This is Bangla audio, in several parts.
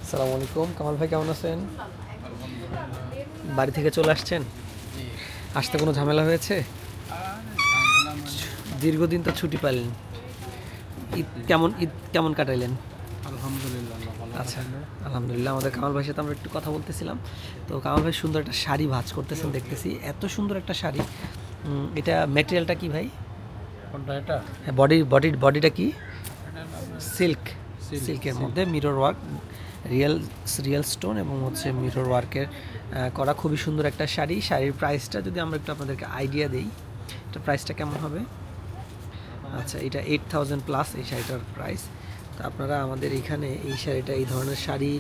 আসসালামু আলাইকুম, কামাল ভাই কেমন আছেন? বাড়ি থেকে চলে আসছেন? আসতে কোনো ঝামেলা হয়েছে? দীর্ঘদিন তো ছুটি পেলেন, ঈদ কেমন কাটাইলেন? আলহামদুলিল্লাহ আল্লাহ ভালো আচ্ছা, রাখলো। আলহামদুলিল্লাহ। আমাদের কামাল ভাইয়ের সাথে আমরা একটু কথা বলতেছিলাম। তো কামাল ভাই সুন্দর একটা শাড়ি ভাঁজ করতেছেন দেখতেছি, এত সুন্দর একটা শাড়ি। এটা ম্যাটেরিয়ালটা কি ভাই? কোনটা এটা? হ্যাঁ, বডিটা কি? এটার নাম সিল্ক। সিল্ক, সিল্কের সিল্ক। মধ্যে mirror work, real real stone এবং হচ্ছে মিরর ওয়ার্কের করা খুবই সুন্দর একটা শাড়ি। শাড়ির প্রাইসটা যদি আমরা একটু আপনাদেরকে আইডিয়া দেই, এটা প্রাইসটা কেমন হবে? আচ্ছা, এটা 8000 প্লাস এই শাড়িটার প্রাইস। তো আপনারা আমাদের এখানে এই শাড়িটা, এই ধরনের শাড়ি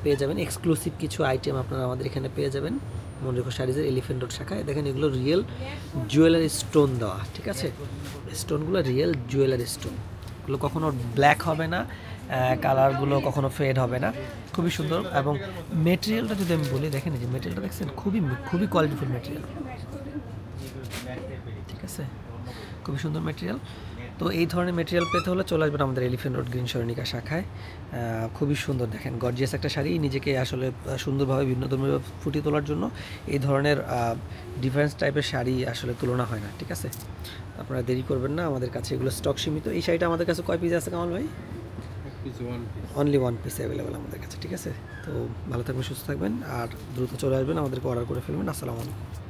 পেয়ে যাবেন। এক্সক্লুসিভ কিছু আইটেম আপনারা আমাদের এখানে পেয়ে যাবেন মনরেখো শাড়িজের এলিফেন্ট রোড শাখায়। দেখেন এগুলো রিয়েল জুয়েলারি স্টোন দেওয়া, ঠিক আছে? স্টোনগুলো রিয়েল জুয়েলারি স্টোন, এগুলো কখনো ব্ল্যাক হবে না, কালারগুলো কখনো ফেড হবে না, খুবই সুন্দর। এবং মেটেরিয়ালটা যদি আমি বলি, দেখেন এই যে মেটেরিয়ালটা দেখছেন, খুবই খুবই কোয়ালিটিফুল মেটেরিয়াল, ঠিক আছে? খুবই সুন্দর মেটেরিয়াল। তো এই ধরনের মেটেরিয়াল পেতে হলে চলে আসবেন আমাদের এলিফেন্ট রোড গ্রিন সরণিকা শাখায়। খুবই সুন্দর, দেখেন গর্জিয়াস একটা শাড়ি। নিজেকে আসলে সুন্দরভাবে ভিন্নধর্মীভাবে ফুটিয়ে তোলার জন্য এই ধরনের ডিফারেন্স টাইপের শাড়ি আসলে তুলনা হয় না, ঠিক আছে? আপনারা দেরি করবেন না, আমাদের কাছে এগুলো স্টক সীমিত। এই শাড়িটা আমাদের কাছে কয় পিস আছে কামাল ভাই? Piece one piece. Only one piece available আমাদের কাছে, ঠিক আছে? তো ভালো থাকবেন, সুস্থ থাকবেন, আর দ্রুত চলে আসবেন, আমাদেরকে অর্ডার করে ফেলবেন। আসসালামু আলাইকুম।